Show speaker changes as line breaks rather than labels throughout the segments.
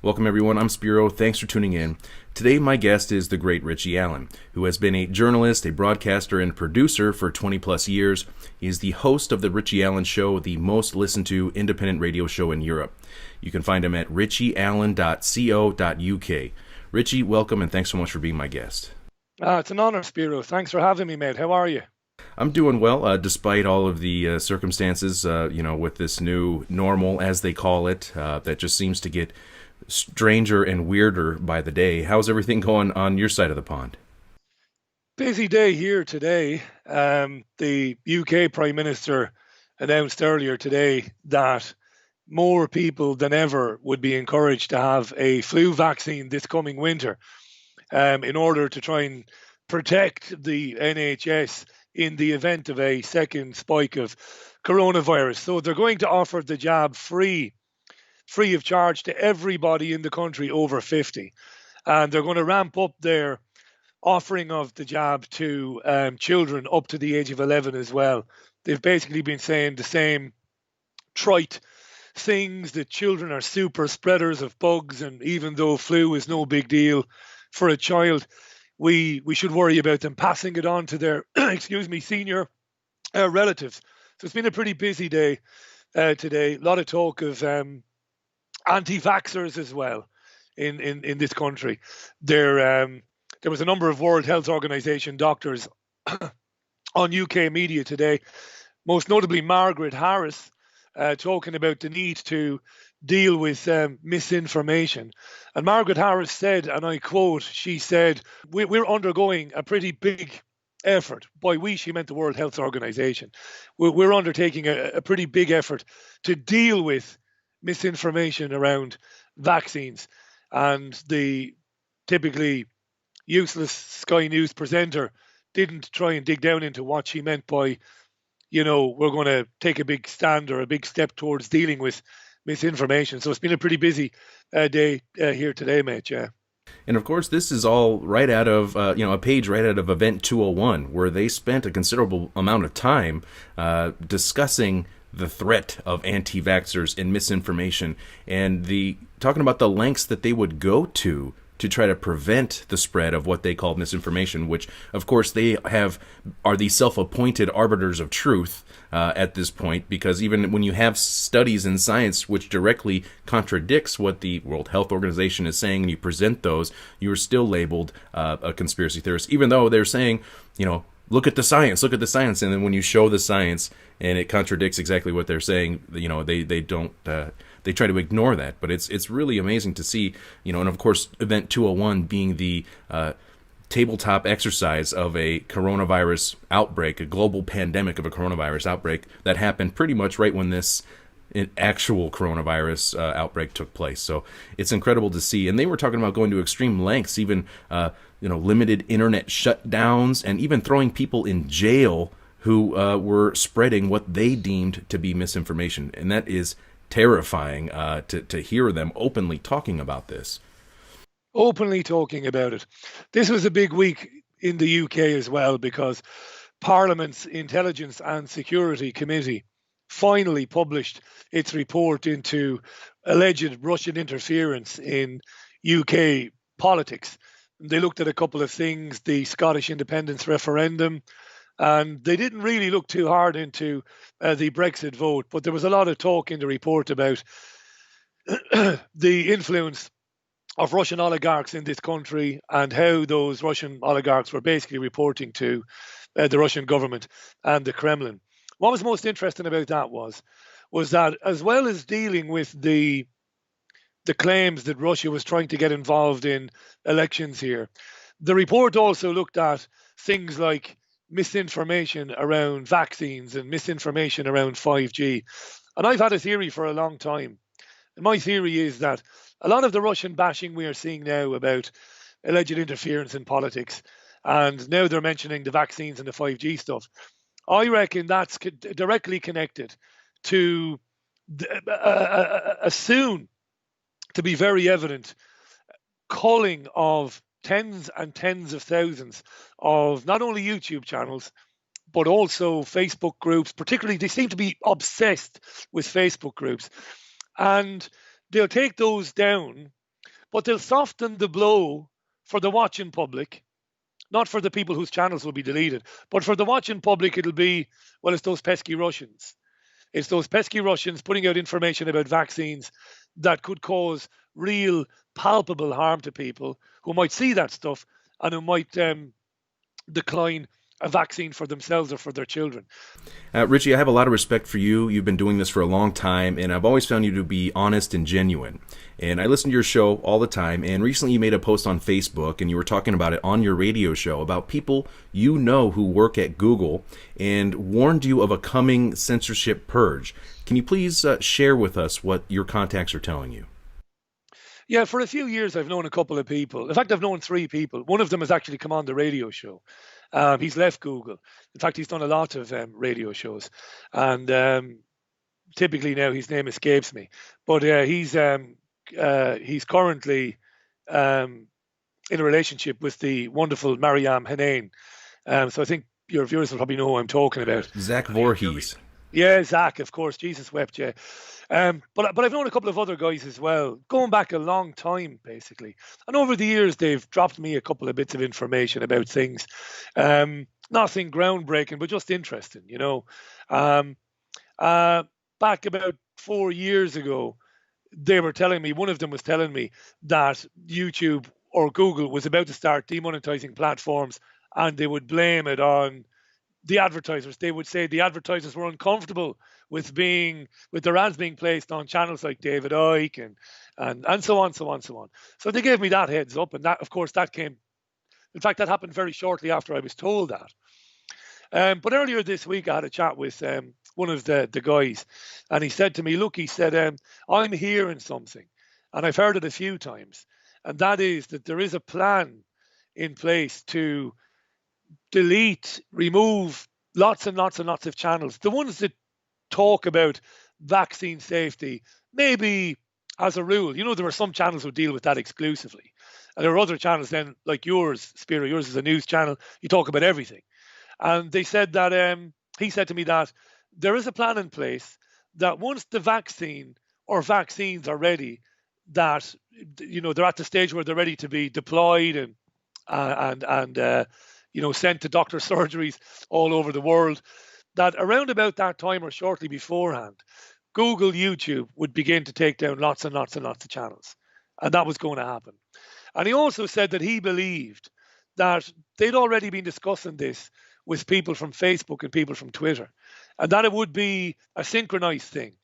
Welcome, everyone. I'm Spiro. Thanks for tuning in. Today, my guest is the great Richie Allen, who has been a journalist, a broadcaster, and producer for 20 plus years. He is the host of The Richie Allen Show, the most listened to independent radio show in Europe. You can find him at richieallen.co.uk. Richie, welcome, and thanks so much for being my guest.
It's an honor, Spiro. Thanks for having me, mate. How are you?
I'm doing well, despite all of the circumstances, with this new normal, as they call it, that just seems to get stranger and weirder by the day. How's everything going on your side of the pond?
Busy day here today. The UK Prime Minister announced earlier today that more people than ever would be encouraged to have a flu vaccine this coming winter in order to try and protect the NHS in the event of a second spike of coronavirus. So they're going to offer the jab free of charge to everybody in the country over 50. And they're going to ramp up their offering of the jab to children up to the age of 11 as well. They've basically been saying the same trite things that children are super spreaders of bugs, and even though flu is no big deal for a child, we should worry about them passing it on to their senior relatives. So it's been a pretty busy day today. A lot of talk of anti-vaxxers as well in this country. There was a number of World Health Organization doctors on UK media today, most notably Margaret Harris, talking about the need to deal with misinformation. And Margaret Harris said, and I quote, she said, we're undergoing a pretty big effort. By we, she meant the World Health Organization. We're undertaking a pretty big effort to deal with misinformation around vaccines. And the typically useless Sky News presenter didn't try and dig down into what she meant by, we're going to take a big stand or a big step towards dealing with misinformation. So it's been a pretty busy day here today, mate. Yeah.
And of course, this is all right out of, a page right out of Event 201, where they spent a considerable amount of time discussing the threat of anti-vaxxers and misinformation, and talking about the lengths that they would go to try to prevent the spread of what they call misinformation, which, of course, they are the self-appointed arbiters of truth at this point, because even when you have studies in science which directly contradicts what the World Health Organization is saying, and you present those, you are still labeled a conspiracy theorist, even though they're saying, look at the science, and then when you show the science and it contradicts exactly what they're saying, they don't. They try to ignore that, but it's really amazing to see, and of course, Event 201 being the tabletop exercise of a coronavirus outbreak, a global pandemic of a coronavirus outbreak that happened pretty much right when this actual coronavirus outbreak took place. So it's incredible to see. And they were talking about going to extreme lengths, even limited internet shutdowns, and even throwing people in jail who were spreading what they deemed to be misinformation. And that is terrifying to hear them openly talking about this.
Openly talking about it. This was a big week in the UK as well, because Parliament's Intelligence and Security Committee finally published its report into alleged Russian interference in UK politics. They looked at a couple of things, the Scottish independence referendum, and they didn't really look too hard into the Brexit vote, but there was a lot of talk in the report about the influence of Russian oligarchs in this country and how those Russian oligarchs were basically reporting to the Russian government and the Kremlin. What was most interesting about that was that, as well as dealing with the claims that Russia was trying to get involved in elections here, the report also looked at things like misinformation around vaccines and misinformation around 5G. And I've had a theory for a long time. And my theory is that a lot of the Russian bashing we are seeing now about alleged interference in politics, and now they're mentioning the vaccines and the 5G stuff, I reckon that's directly connected to a soon to be very evident culling of tens and tens of thousands of not only YouTube channels, but also Facebook groups. Particularly, they seem to be obsessed with Facebook groups. And they'll take those down but they'll soften the blow for the watching public, not for the people whose channels will be deleted, but for the watching public, it'll be, well, it's those pesky Russians. It's those pesky Russians putting out information about vaccines that could cause real, palpable harm to people who might see that stuff and who might decline a vaccine for themselves or for their children.
Richie, I have a lot of respect for you. You've been doing this for a long time, and I've always found you to be honest and genuine. And I listen to your show all the time, and recently you made a post on Facebook, and you were talking about it on your radio show about people you know who work at Google and warned you of a coming censorship purge. Can you please share with us what your contacts are telling you?
Yeah, for a few years I've known a couple of people. In fact, I've known three people. One of them has actually come on the radio show. He's left Google. In fact, he's done a lot of radio shows, and typically now his name escapes me. But he's currently in a relationship with the wonderful Mariam Hanane. So I think your viewers will probably know who I'm talking about.
Zach Voorhees.
Yeah, Zach, of course. Jesus wept, yeah. But I've known a couple of other guys as well, going back a long time, basically. And over the years, they've dropped me a couple of bits of information about things. Nothing groundbreaking, but just interesting, you know. Back about 4 years ago, they were telling me, one of them was telling me that YouTube or Google was about to start demonetizing platforms, and they would blame it on the advertisers. They would say the advertisers were uncomfortable with their ads being placed on channels like David Icke and so on, so on, so on. So they gave me that heads up, and that, of course, that came. In fact, that happened very shortly after I was told that. But earlier this week, I had a chat with one of the guys, and he said to me, "Look," he said, "I'm hearing something, and I've heard it a few times, and that is that there is a plan in place to delete, remove lots and lots and lots of channels. The ones that talk about vaccine safety, maybe as a rule, you know, there are some channels who deal with that exclusively. And there are other channels then, like yours, Spiro, yours is a news channel, you talk about everything. And they said that, he said to me that there is a plan in place that once the vaccine or vaccines are ready, that, you know, they're at the stage where they're ready to be deployed and you know, sent to doctor surgeries all over the world, that around about that time or shortly beforehand, Google, YouTube would begin to take down lots and lots and lots of channels. And that was going to happen. And he also said that he believed that they'd already been discussing this with people from Facebook and people from Twitter, and that it would be a synchronized thing,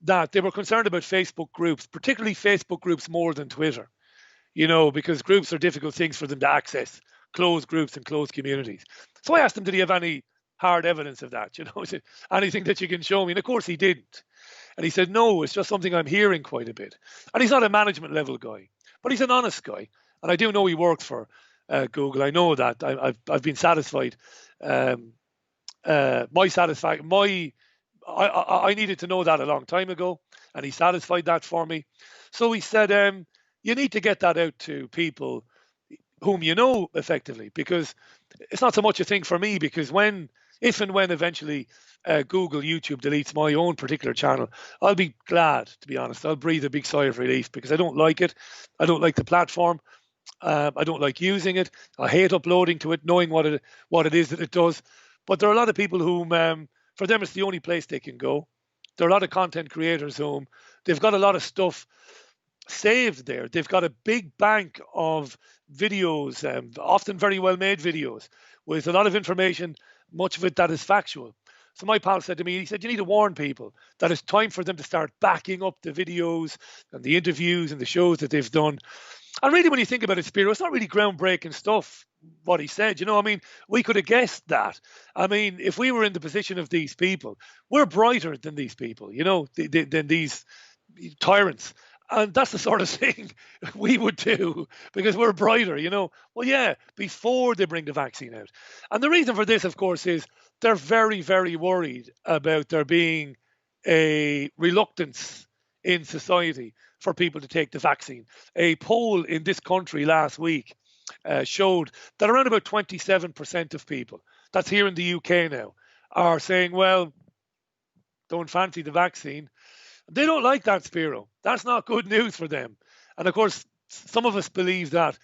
that they were concerned about Facebook groups, particularly Facebook groups more than Twitter, you know, because groups are difficult things for them to access, closed groups and closed communities. So I asked him, did he have any hard evidence of that? You know, is it anything that you can show me? And of course he didn't. And he said, no, it's just something I'm hearing quite a bit. And he's not a management level guy, but he's an honest guy. And I do know he worked for Google. I know that. I've been satisfied. I needed to know that a long time ago, and he satisfied that for me. So he said, you need to get that out to people whom you know effectively, because it's not so much a thing for me, because if and when eventually Google, YouTube deletes my own particular channel, I'll be glad, to be honest. I'll breathe a big sigh of relief, because I don't like it. I don't like the platform. I don't like using it. I hate uploading to it, knowing what it is that it does. But there are a lot of people whom, for them, it's the only place they can go. There are a lot of content creators whom they've got a lot of stuff saved there. They've got a big bank of videos, often very well made videos, with a lot of information, much of it that is factual. So my pal said to me, he said, you need to warn people that it's time for them to start backing up the videos and the interviews and the shows that they've done. And really, when you think about it, Spiro, it's not really groundbreaking stuff, what he said. You know, I mean, we could have guessed that. I mean, if we were in the position of these people, we're brighter than these people, you know, than these tyrants. And that's the sort of thing we would do, because we're brighter, you know. Well, yeah, before they bring the vaccine out. And the reason for this, of course, is they're very, very worried about there being a reluctance in society for people to take the vaccine. A poll in this country last week showed that around about 27% of people, that's here in the UK now, are saying, well, don't fancy the vaccine. They don't like that, Spiro. That's not good news for them. And of course, some of us believe that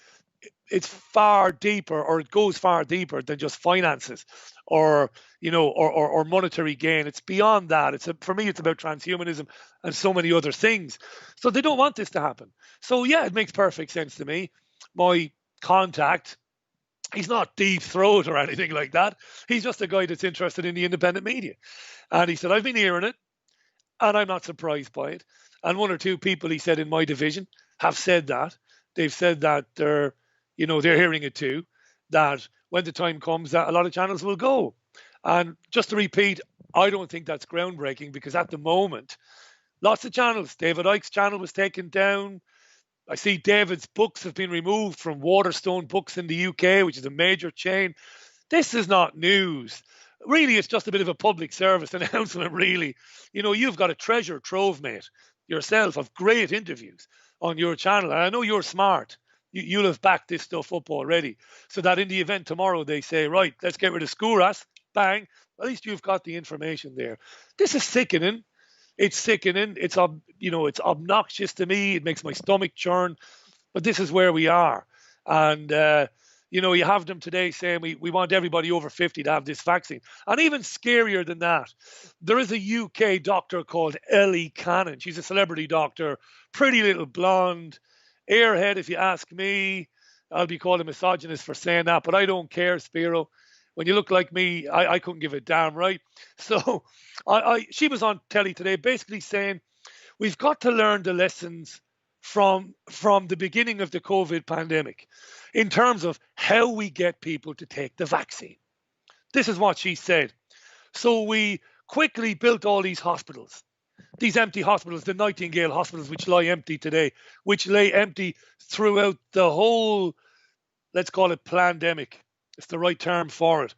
it's far deeper, or it goes far deeper than just finances, or or monetary gain. It's beyond that. For me, it's about transhumanism and so many other things. So they don't want this to happen. So yeah, it makes perfect sense to me. My contact, he's not deep throat or anything like that. He's just a guy that's interested in the independent media, and he said, I've been hearing it, and I'm not surprised by it. And one or two people, he said, in my division have said that. They've said that they're hearing it too, that when the time comes that a lot of channels will go. And just to repeat, I don't think that's groundbreaking, because at the moment, lots of channels, David Icke's channel was taken down. I see David's books have been removed from Waterstone Books in the UK, which is a major chain. This is not news. Really, it's just a bit of a public service announcement, really. You've got a treasure trove, mate, yourself, of great interviews on your channel. And I know you're smart. You'll have backed this stuff up already. So that in the event tomorrow they say, right, let's get rid of Skouras, bang, at least you've got the information there. This is sickening. It's sickening. It's obnoxious to me. It makes my stomach churn. But this is where we are. And, you have them today saying we want everybody over 50 to have this vaccine. And even scarier than that, there is a UK doctor called Ellie Cannon. She's a celebrity doctor, pretty little blonde, airhead, if you ask me. I'll be called a misogynist for saying that, but I don't care, Spiro. When you look like me, I couldn't give a damn, right? So she was on telly today basically saying we've got to learn the lessons from the beginning of the COVID pandemic in terms of how we get people to take the vaccine. This is what she said. So we quickly built all these hospitals, these empty hospitals, the Nightingale hospitals, which lie empty today, which lay empty throughout the whole, let's call it, pandemic. It's the right term for it.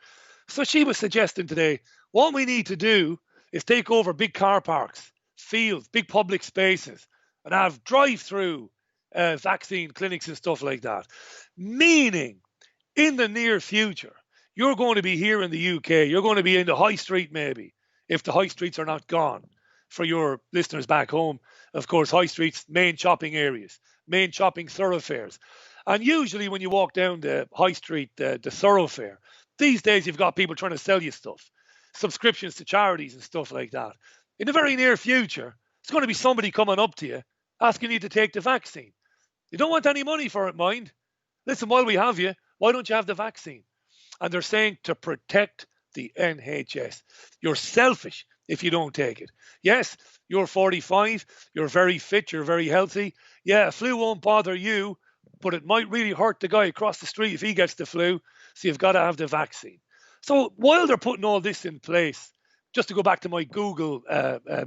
So she was suggesting today, what we need to do is take over big car parks, fields, big public spaces, and have drive-through vaccine clinics and stuff like that. Meaning, in the near future, you're going to be here in the UK, you're going to be in the high street maybe, if the high streets are not gone. For your listeners back home, of course, high streets, main shopping areas, main shopping thoroughfares. And usually when you walk down the high street, the thoroughfare, these days you've got people trying to sell you stuff, subscriptions to charities and stuff like that. In the very near future, it's going to be somebody coming up to you asking you to take the vaccine. You don't want any money for it, mind. Listen, while we have you, why don't you have the vaccine? And they're saying to protect the NHS. You're selfish if you don't take it. Yes, you're 45, you're very fit, you're very healthy. Yeah, flu won't bother you, but it might really hurt the guy across the street if he gets the flu. So you've got to have the vaccine. So while they're putting all this in place, just to go back to my Google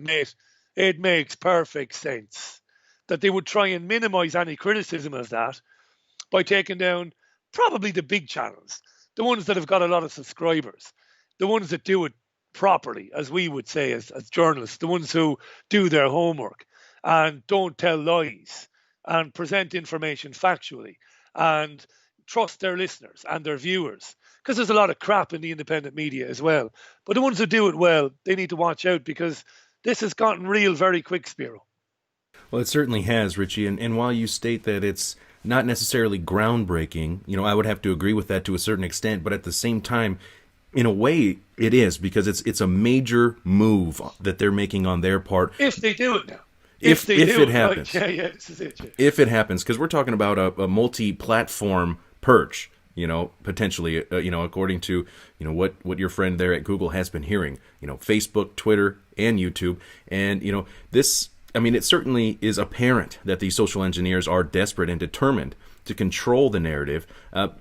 mate, it makes perfect sense that they would try and minimize any criticism of that by taking down probably the big channels, the ones that have got a lot of subscribers, the ones that do it properly, as we would say as journalists, the ones who do their homework and don't tell lies and present information factually and trust their listeners and their viewers. Because there's a lot of crap in the independent media as well. But the ones who do it well, they need to watch out, because this has gotten real very quick, Spiro.
Well, it certainly has, Richie. And while you state that it's not necessarily groundbreaking, I would have to agree with that to a certain extent. But at the same time, in a way, it is, because it's a major move that they're making on their part.
If they do it now.
If it happens.
Right. Yeah, this is it. Yeah.
If it happens, because we're talking about a multi-platform purge, potentially, according to, what your friend there at Google has been hearing, Facebook, Twitter, and YouTube. And, it certainly is apparent that these social engineers are desperate and determined to control the narrative.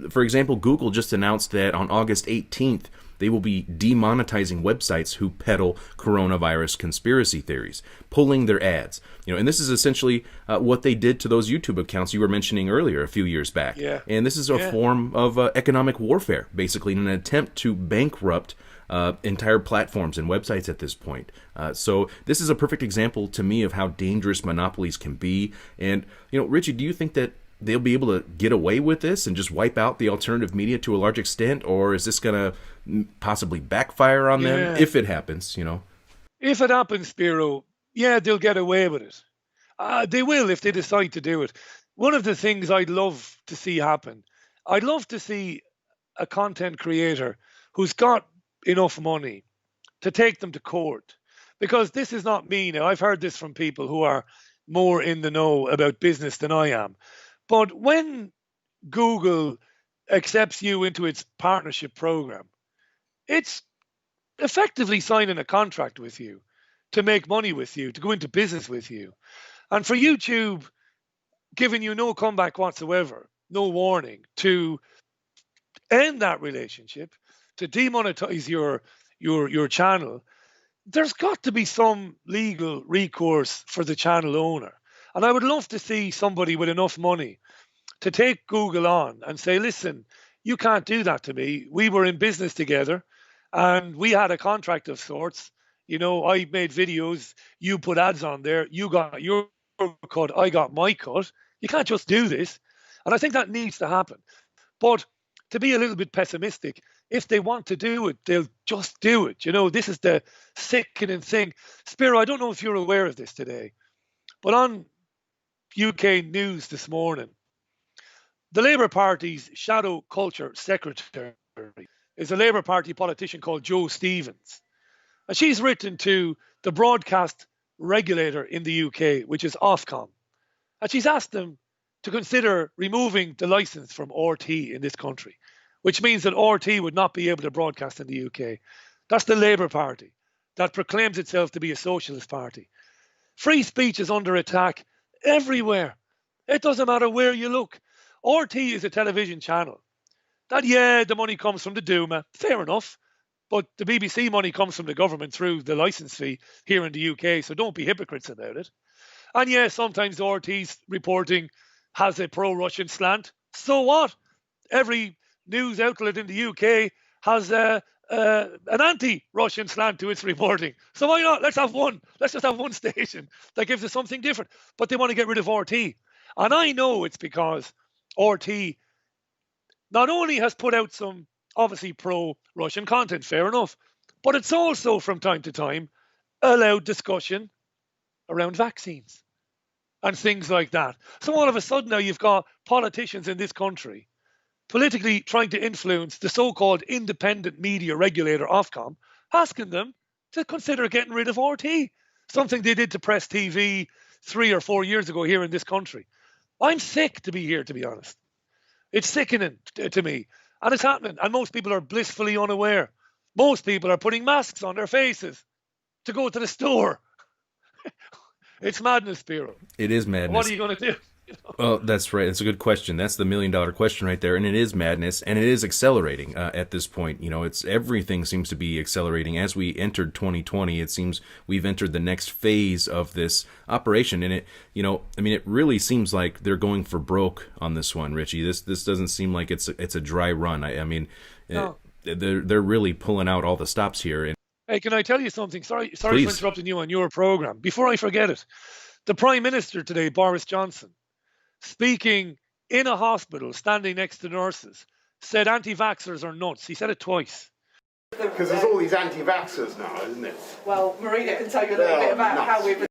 For example, Google just announced that on August 18th, they will be demonetizing websites who peddle coronavirus conspiracy theories, pulling their ads. And this is essentially what they did to those YouTube accounts you were mentioning earlier a few years back.
Yeah.
And this is a form of economic warfare, basically, in an attempt to bankrupt entire platforms and websites at this point. So this is a perfect example to me of how dangerous monopolies can be. And, Richie, do you think that they'll be able to get away with this and just wipe out the alternative media to a large extent, or is this going to possibly backfire on them if it happens,
If it happens, Spiro, they'll get away with it. They will if they decide to do it. one of the things I'd love to see happen, I'd love to see a content creator who's got enough money to take them to court. Because this is not me now. I've heard this from people who are more in the know about business than I am. But when Google accepts you into its partnership program, it's effectively signing a contract with you to make money with you, to go into business with you. And for YouTube giving you no comeback whatsoever, no warning, to end that relationship, to demonetize your channel, there's got to be some legal recourse for the channel owner. And I would love to see somebody with enough money to take Google on and say, listen, you can't do that to me. We were in business together and we had a contract of sorts. You know, I made videos, you put ads on there, you got your cut, I got my cut. You can't just do this. And I think that needs to happen. But to be a little bit pessimistic, if they want to do it, they'll just do it. You know, this is the sickening thing. Spiro, I don't know if you're aware of this today, but on UK news this morning, the Labour Party's shadow culture secretary is a Labour Party politician called Jo Stevens. And she's written to the broadcast regulator in the UK, which is Ofcom. And she's asked them to consider removing the license from RT in this country, which means that RT would not be able to broadcast in the UK. That's the Labour Party that proclaims itself to be a socialist party. Free speech is under attack everywhere. It doesn't matter where you look. RT is a television channel. That, yeah, the money comes from the Duma, fair enough. But the BBC money comes from the government through the licence fee here in the UK, so don't be hypocrites about it. And yeah, sometimes RT's reporting has a pro-Russian slant. So what? Every news outlet in the UK has an anti-Russian slant to its reporting. So why not? Let's have one. Let's just have one station that gives us something different. But they want to get rid of RT. And I know it's because RT not only has put out some obviously pro-Russian content, fair enough, but it's also from time to time allowed discussion around vaccines and things like that. So all of a sudden now you've got politicians in this country politically trying to influence the so-called independent media regulator Ofcom, asking them to consider getting rid of RT, something they did to Press TV 3 or 4 years ago here in this country. I'm sick to be here, to be honest. It's sickening to me. And it's happening. And most people are blissfully unaware. Most people are putting masks on their faces to go to the store. It's madness, Spiro.
It is madness.
What are you going to do?
Well, that's right. It's a good question. That's the $1 million question right there. And it is madness, and it is accelerating at this point. You know, it's everything seems to be accelerating. As we entered 2020, it seems we've entered the next phase of this operation. And it, you know, I mean, it really seems like they're going for broke on this one, Richie. This doesn't seem like it's a dry run. I mean, no. They're really pulling out all the stops here. And
hey, can I tell you something? Sorry for interrupting you on your program. Before I forget it, the Prime Minister today, Boris Johnson, speaking in a hospital, standing next to nurses, said anti-vaxxers are nuts. He said it twice.
Because there's all these anti-vaxxers now, isn't it?
Well, Marina can tell you a little bit about how we've...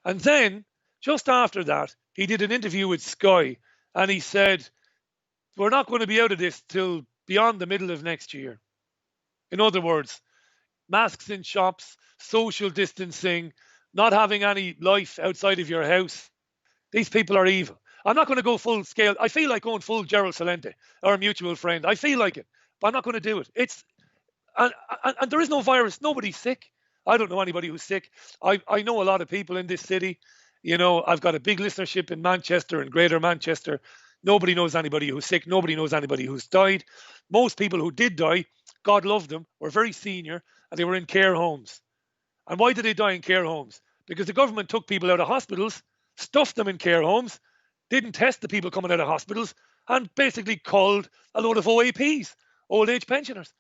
And then, just after that, he did an interview with Sky, and he said, we're not going to be out of this till beyond the middle of next year. In other words, masks in shops, social distancing, not having any life outside of your house. These people are evil. I'm not going to go full scale. I feel like going full Gerald Salente, our mutual friend. I feel like it, but I'm not going to do it. And there is no virus. Nobody's sick. I don't know anybody who's sick. I know a lot of people in this city. You know, I've got a big listenership in Manchester and Greater Manchester. Nobody knows anybody who's sick. Nobody knows anybody who's died. Most people who did die, God love them, were very senior and they were in care homes. And why did they die in care homes? Because the government took people out of hospitals, stuffed them in care homes, didn't test the people coming out of hospitals, and basically culled a load of OAPs, old age pensioners.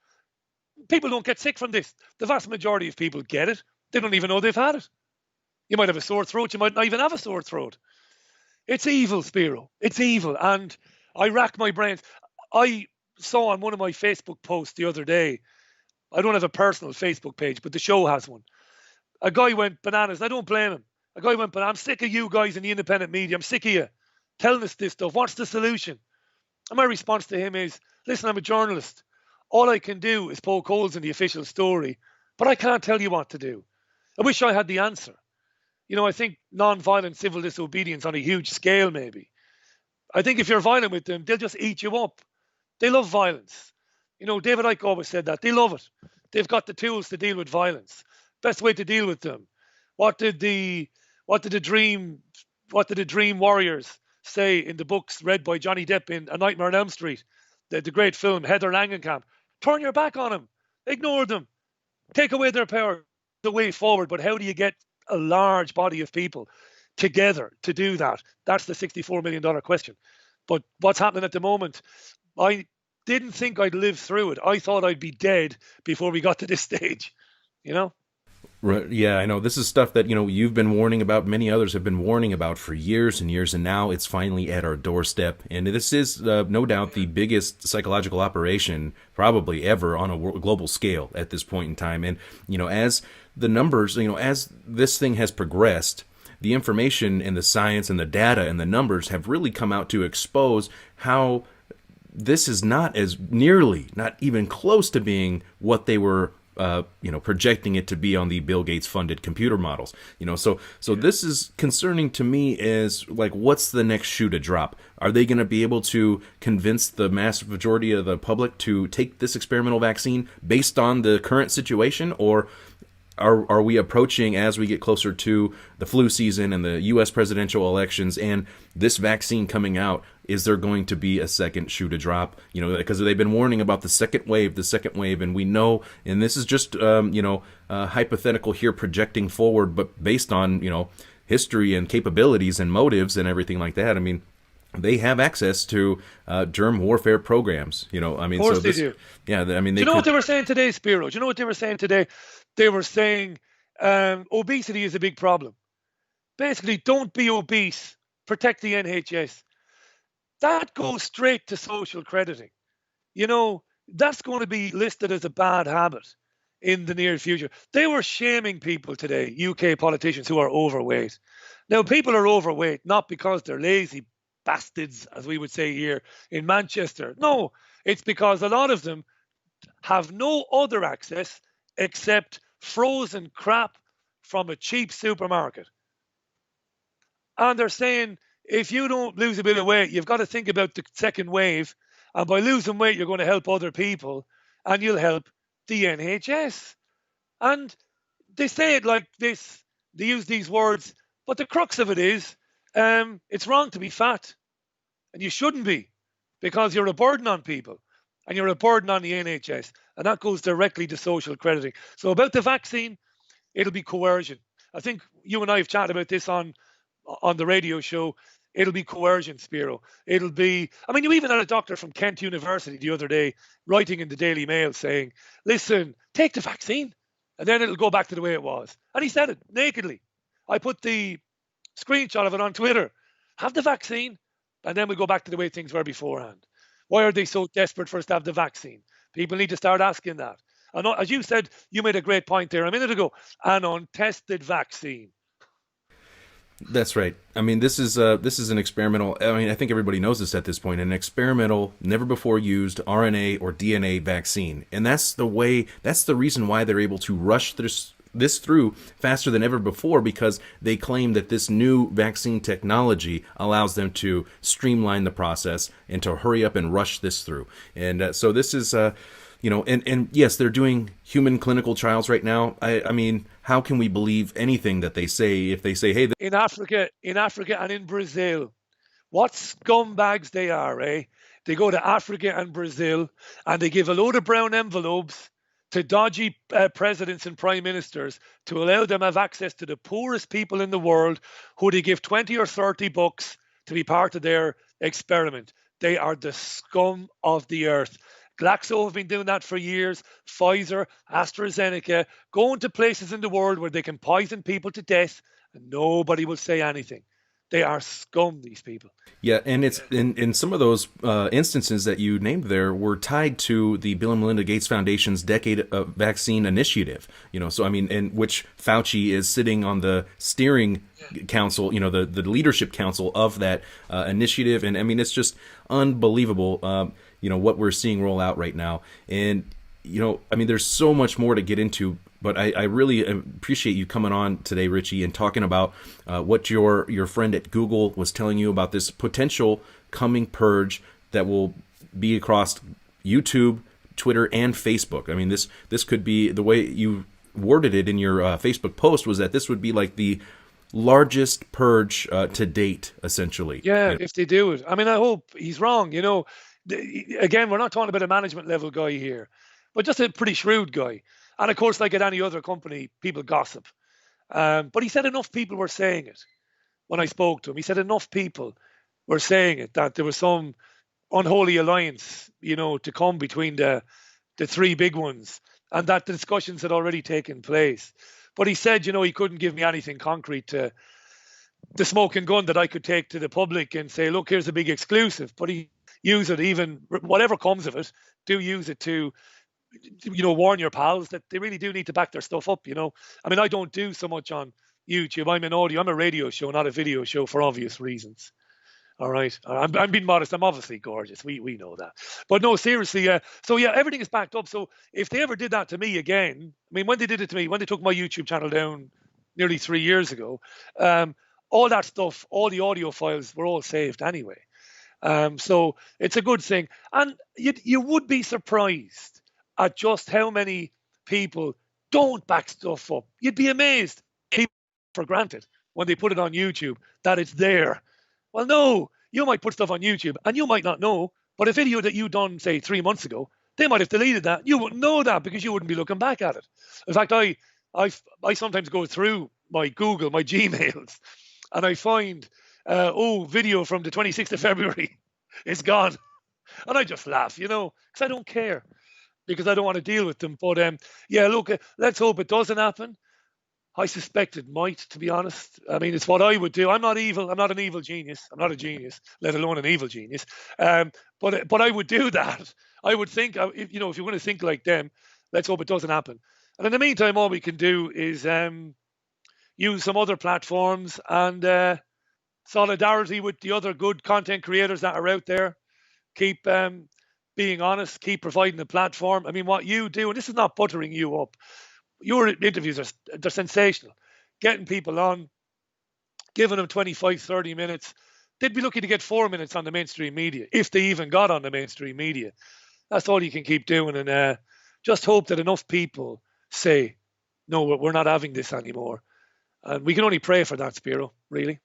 People don't get sick from this. The vast majority of people get it. They don't even know they've had it. You might have a sore throat. You might not even have a sore throat. It's evil, Spiro. It's evil. And I rack my brains. I saw on one of my Facebook posts the other day, I don't have a personal Facebook page, but the show has one. A guy went bananas. I don't blame him. A guy went bananas. I'm sick of you guys in the independent media. I'm sick of you. telling us this stuff. What's the solution? And my response to him is, listen, I'm a journalist. All I can do is poke holes in the official story, but I can't tell you what to do. I wish I had the answer. I think non-violent civil disobedience on a huge scale, maybe. I think if you're violent with them, they'll just eat you up. They love violence. David Icke always said that. They love it. They've got the tools to deal with violence. Best way to deal with them. What did the dream warriors say in the books read by Johnny Depp in A Nightmare on Elm Street, the great film, Heather Langenkamp? Turn your back on them. Ignore them. Take away their power. The way forward. But how do you get a large body of people together to do that? That's the $64 million question. But what's happening at the moment, I didn't think I'd live through it. I thought I'd be dead before we got to this stage,
Right. Yeah, I know. This is stuff that, you've been warning about, many others have been warning about for years and years, and now it's finally at our doorstep. And this is, no doubt, the biggest psychological operation probably ever on a global scale at this point in time. And, as the numbers, as this thing has progressed, the information and the science and the data and the numbers have really come out to expose how this is not even close to being what they were projecting it to be on the Bill Gates funded computer models. So this is concerning to me as like, what's the next shoe to drop? Are they going to be able to convince the massive majority of the public to take this experimental vaccine based on the current situation? Or are we approaching, as we get closer to the flu season and the U.S. presidential elections and this vaccine coming out, is there going to be a second shoe to drop? Because they've been warning about the second wave, and we know, and this is just, hypothetical here projecting forward, but based on, history and capabilities and motives and everything like that. I mean, they have access to germ warfare programs.
Of course they do.
Yeah, I mean,
do you know what they were saying today, Spiro? Do you know what they were saying today? They were saying obesity is a big problem. Basically, don't be obese. Protect the NHS. That goes straight to social crediting. That's going to be listed as a bad habit in the near future. They were shaming people today, UK politicians who are overweight. Now, people are overweight not because they're lazy bastards, as we would say here in Manchester. No, it's because a lot of them have no other access except frozen crap from a cheap supermarket. And they're saying, if you don't lose a bit of weight, you've got to think about the second wave. And by losing weight, you're going to help other people and you'll help the NHS. And they say it like this. They use these words. But the crux of it is, it's wrong to be fat. And you shouldn't be, because you're a burden on people and you're a burden on the NHS. And that goes directly to social crediting. So about the vaccine, it'll be coercion. I think you and I have chatted about this on the radio show. It'll be coercion, Spiro. It'll be, you even had a doctor from Kent University the other day writing in the Daily Mail saying, listen, take the vaccine and then it'll go back to the way it was. And he said it nakedly. I put the screenshot of it on Twitter. Have the vaccine and then we'll go back to the way things were beforehand. Why are they so desperate for us to have the vaccine? People need to start asking that. And as you said, you made a great point there a minute ago, an untested vaccine.
That's right. This is an experimental. I think everybody knows this at this point. An experimental, never before used RNA or DNA vaccine, and that's the reason why they're able to rush this through faster than ever before, because they claim that this new vaccine technology allows them to streamline the process and to hurry up and rush this through. And so this is. And yes, they're doing human clinical trials right now. How can we believe anything that they say if they say, hey...
In Africa and in Brazil, what scumbags they are, eh? They go to Africa and Brazil and they give a load of brown envelopes to dodgy presidents and prime ministers to allow them to have access to the poorest people in the world, who they give 20 or 30 bucks to be part of their experiment. They are the scum of the earth. Glaxo have been doing that for years. Pfizer, AstraZeneca, going to places in the world where they can poison people to death and nobody will say anything. They are scum, these people.
Yeah, and it's in some of those instances that you named there were tied to the Bill and Melinda Gates Foundation's Decade of Vaccine Initiative. So I mean, in which Fauci is sitting on the steering council, the leadership council of that initiative, and I mean, it's just unbelievable. What we're seeing roll out right now, and I mean, there's so much more to get into. But I really appreciate you coming on today, Richie, and talking about what your friend at Google was telling you about this potential coming purge that will be across YouTube, Twitter, and Facebook. I mean, this could be, the way you worded it in your Facebook post was that this would be like the largest purge to date, essentially.
Yeah, if they do it. I mean, I hope he's wrong. Again, we're not talking about a management level guy here, but just a pretty shrewd guy. And of course, like at any other company, people gossip. But he said enough people were saying it when I spoke to him. He said enough people were saying it, that there was some unholy alliance, to come between the three big ones, and that the discussions had already taken place. But he said, he couldn't give me anything concrete to the smoking gun that I could take to the public and say, look, here's a big exclusive. But he use it, even whatever comes of it, do use it to warn your pals that they really do need to back their stuff up. I mean, I don't do so much on YouTube. I'm a radio show, not a video show, for obvious reasons. All right, I'm being modest. I'm obviously gorgeous. We know that. But no, seriously. So yeah, everything is backed up. So if they ever did that to me again, I mean, when they did it to me, when they took my YouTube channel down nearly 3 years ago, all that stuff, all the audio files were all saved anyway. So it's a good thing, and you would be surprised at just how many people don't back stuff up. You'd be amazed. People for granted when they put it on YouTube that it's there. Well, no, you might put stuff on YouTube and you might not know, but a video that you done, say, 3 months ago, they might have deleted that. You wouldn't know that because you wouldn't be looking back at it. In fact, I sometimes go through my Google, my Gmails, and I find, video from the 26th of February is gone. And I just laugh, because I don't care, because I don't want to deal with them. But yeah, look, let's hope it doesn't happen. I suspect it might, to be honest. I mean, it's what I would do. I'm not evil. I'm not an evil genius. I'm not a genius, let alone an evil genius. But I would do that. I would think, if you're going to think like them, let's hope it doesn't happen. And in the meantime, all we can do is use some other platforms and solidarity with the other good content creators that are out there. Keep being honest, keep providing a platform. I mean, what you do, and this is not buttering you up, your interviews they're sensational. Getting people on, giving them 25, 30 minutes. They'd be lucky to get 4 minutes on the mainstream media, if they even got on the mainstream media. That's all you can keep doing, and just hope that enough people say, no, we're not having this anymore. And we can only pray for that, Spiro, really.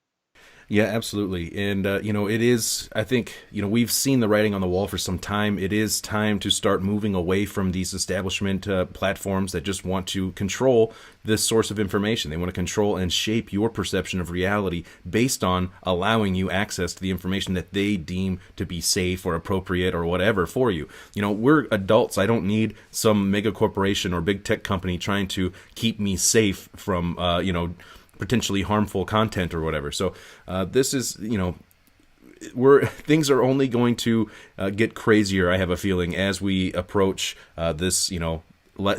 Yeah, absolutely. And, it is, I think, we've seen the writing on the wall for some time. It is time to start moving away from these establishment platforms that just want to control this source of information. They want to control and shape your perception of reality based on allowing you access to the information that they deem to be safe or appropriate or whatever for you. We're adults. I don't need some mega corporation or big tech company trying to keep me safe from, potentially harmful content or whatever. So this is, things are only going to get crazier, I have a feeling, as we approach this,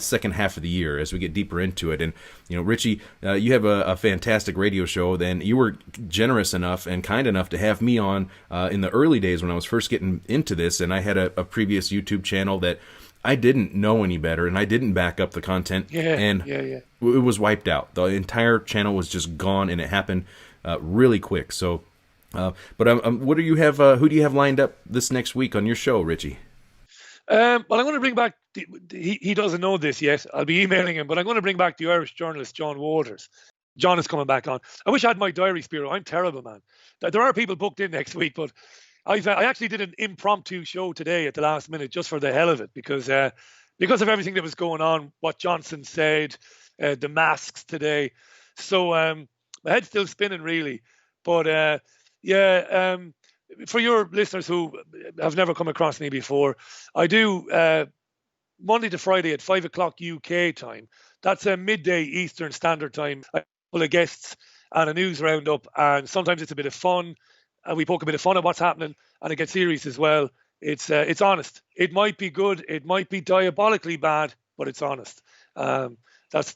second half of the year, as we get deeper into it. And, Richie, you have a fantastic radio show. Then you were generous enough and kind enough to have me on in the early days when I was first getting into this. And I had a previous YouTube channel that I didn't know any better, and I didn't back up the content, it was wiped out. The entire channel was just gone, and it happened really quick. So, but what do you have? Who do you have lined up this next week on your show, Richie?
Well, I'm going to bring back. He doesn't know this yet. I'll be emailing him, but I'm going to bring back the Irish journalist John Waters. John is coming back on. I wish I had my diary, Spiro. I'm terrible, man. There are people booked in next week, but I actually did an impromptu show today at the last minute just for the hell of it, because of everything that was going on, what Johnson said, the masks today. So my head's still spinning, really. But for your listeners who have never come across me before, I do Monday to Friday at 5 o'clock UK time. That's a midday Eastern Standard Time. I have a couple of guests and a news roundup, and sometimes it's a bit of fun. And we poke a bit of fun at what's happening, and it gets serious as well. It's honest. It might be good, it might be diabolically bad, but it's honest. Um, that's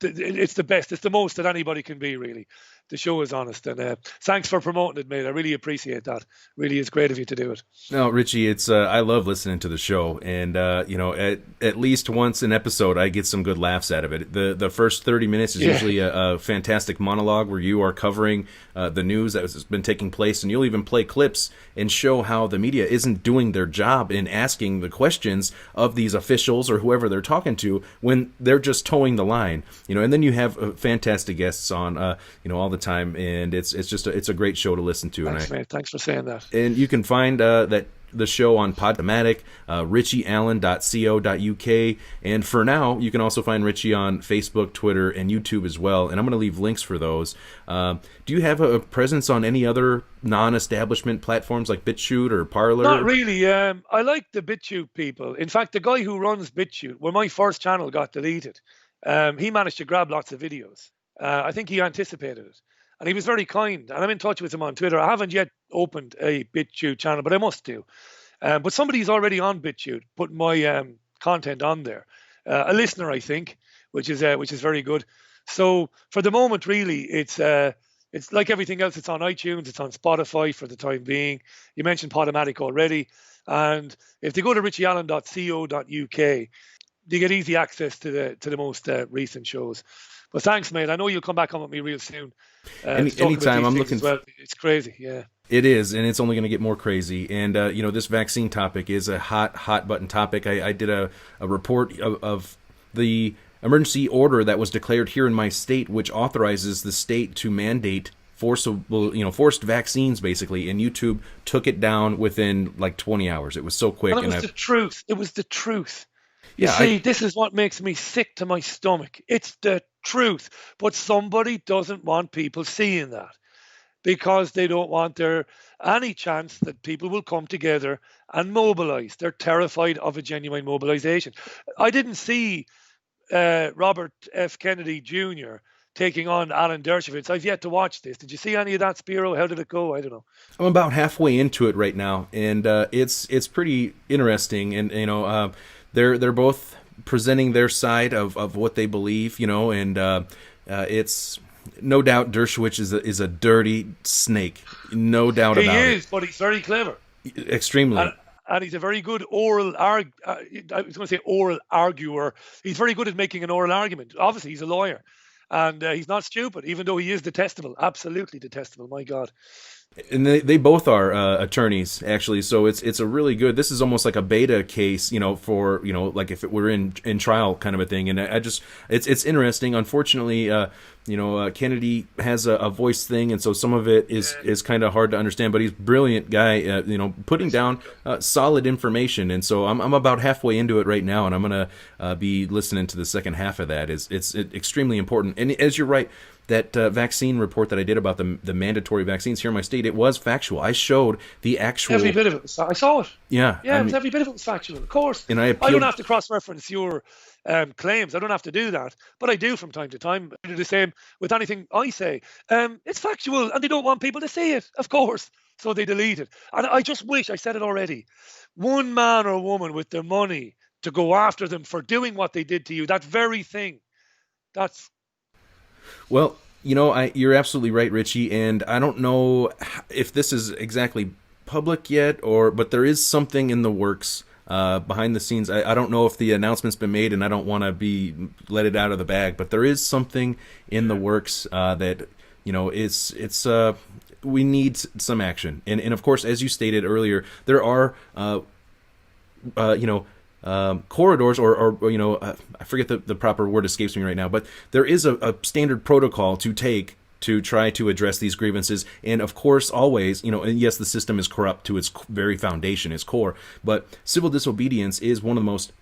it's the best. It's the most that anybody can be, really. The show is honest, and thanks for promoting it, mate. I really appreciate that. Really is great of you to do it.
No, Richie, it's I love listening to the show, and at least once an episode, I get some good laughs out of it. The first 30 minutes is usually a fantastic monologue where you are covering the news that has been taking place, and you'll even play clips and show how the media isn't doing their job in asking the questions of these officials or whoever they're talking to when they're just towing the line. And then you have fantastic guests on, all the time, and it's a great show to listen to.
Thanks, mate. Thanks for saying that.
And you can find that the show on Podomatic, richieallen.co.uk, and for now, you can also find Richie on Facebook, Twitter, and YouTube as well, and I'm going to leave links for those. Do you have a presence on any other non-establishment platforms like BitChute or Parler?
Not really. I like the BitChute people. In fact, the guy who runs BitChute, when my first channel got deleted, he managed to grab lots of videos. I think he anticipated it. And he was very kind. And I'm in touch with him on Twitter. I haven't yet opened a BitChute channel, but I must do. But somebody's already on BitChute, putting my content on there. A listener, I think, which is very good. So for the moment, really, it's like everything else. It's on iTunes. It's on Spotify for the time being. You mentioned Podomatic already. And if they go to richieallen.co.uk, they get easy access to the most recent shows. But thanks, mate. I know you'll come back on with me real soon.
Anytime. I'm looking.
Well. It's crazy, yeah.
It is, and it's only going to get more crazy. And this vaccine topic is a hot button topic. I did a report of the emergency order that was declared here in my state, which authorizes the state to mandate forced vaccines, basically. And YouTube took it down within like 20 hours. It was so quick.
And it was the truth. It was the truth.
Yeah,
See, this is what makes me sick to my stomach. It's the truth. But somebody doesn't want people seeing that because they don't want there any chance that people will come together and mobilize. They're terrified of a genuine mobilization. I didn't see Robert F. Kennedy Jr. taking on Alan Dershowitz. I've yet to watch this. Did you see any of that, Spiro? How did it go? I don't know.
I'm about halfway into it right now, and it's pretty interesting. And they're both presenting their side of what they believe, and it's no doubt Dershowitz is a dirty snake, no doubt about it.
He is, but he's very clever.
Extremely.
And he's a very good oral arguer. He's very good at making an oral argument. Obviously, he's a lawyer, and he's not stupid, even though he is detestable, absolutely detestable. My God.
And they both are attorneys, actually, so it's a really good. This is almost like a beta case, for like if it were in trial kind of a thing. And it's interesting. Unfortunately, Kennedy has a voice thing, and so some of it is kind of hard to understand. But he's a brilliant guy, putting down solid information. And so I'm about halfway into it right now, and I'm gonna be listening to the second half of that. It's extremely important. And as you're right, that vaccine report that I did about the mandatory vaccines here in my state, it was factual. I showed the actual...
Every bit of it. I saw it.
Yeah.
Every bit of it was factual, of course.
And I
don't have to cross-reference your claims. I don't have to do that. But I do from time to time. I do the same with anything I say. It's factual, and they don't want people to see it, of course. So they delete it. And I just wish, I said it already, one man or woman with their money to go after them for doing what they did to you, that very thing, that's...
Well, you're absolutely right, Richie, and I don't know if this is exactly public yet, but there is something in the works behind the scenes. I don't know if the announcement's been made, and I don't want to let it out of the bag, but there is something in the works that it's we need some action, and of course, as you stated earlier, there are corridors or I forget the proper word, escapes me right now, but there is a standard protocol to take to try to address these grievances. And of course, always, and yes, the system is corrupt to its very foundation, its core, but civil disobedience is one of the most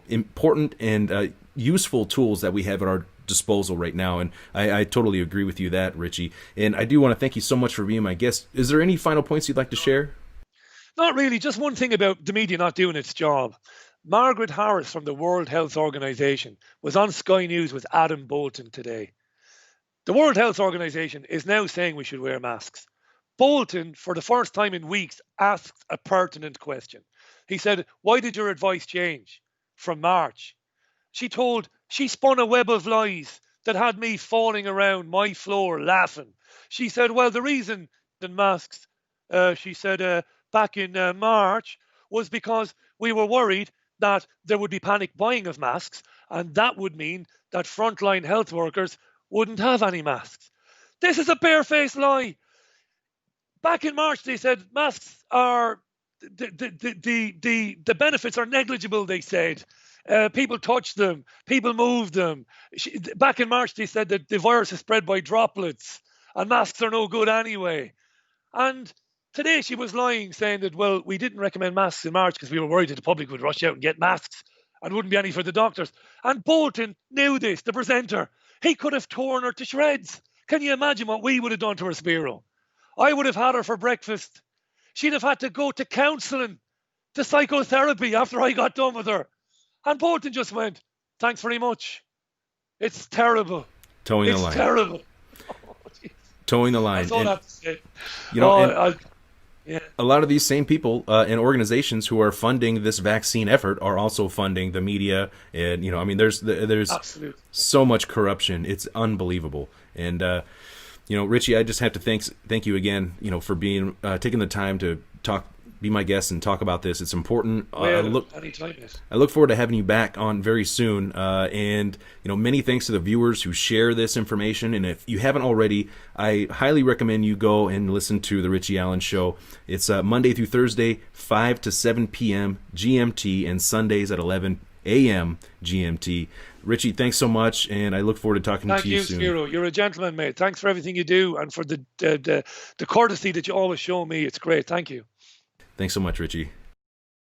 important and useful tools that we have at our disposal right now. And I totally agree with you that, Richie. And I do want to thank you so much for being my guest. Is there any final points you'd like to share?
Not really. Just one thing about the media not doing its job. Margaret Harris from the World Health Organization was on Sky News with Adam Bolton today. The World Health Organization is now saying we should wear masks. Bolton, for the first time in weeks, asked a pertinent question. He said, "Why did your advice change from March?" She spun a web of lies that had me falling around my floor laughing. She said, "Well, the reason the masks," she said, back in March, was because we were worried that there would be panic buying of masks, and that would mean that frontline health workers wouldn't have any masks. This is a barefaced lie. Back in March, they said masks are the benefits are negligible. They said people touch them, people move them. Back in March, they said that the virus is spread by droplets, and masks are no good anyway. And today she was lying, saying that, well, we didn't recommend masks in March because we were worried that the public would rush out and get masks and wouldn't be any for the doctors. And Bolton knew this, the presenter. He could have torn her to shreds. Can you imagine what we would have done to her, Spiro? I would have had her for breakfast. She'd have had to go to counselling, to psychotherapy after I got done with her. And Bolton just went, "Thanks very much. It's terrible.
Towing the line.
It's terrible."
Towing the line.
That's all I have to say.
You know,
Yeah.
a lot of these same people and organizations who are funding this vaccine effort are also funding the media, and I mean, there's
Absolutely.
so much corruption. It's unbelievable. And Richie, I just have to thank you again, for being taking the time to be my guest and talk about this. It's important.
Anytime.
I look forward to having you back on very soon. And many thanks to the viewers who share this information. And if you haven't already, I highly recommend you go and listen to the Richie Allen Show. It's Monday through Thursday, 5 to 7 p.m. GMT, and Sundays at 11 a.m. GMT. Richie, thanks so much, and I look forward to talking to you soon.
Thank you, Spiro. You're a gentleman, mate. Thanks for everything you do and for the courtesy that you always show me. It's great. Thank you.
Thanks so much, Richie.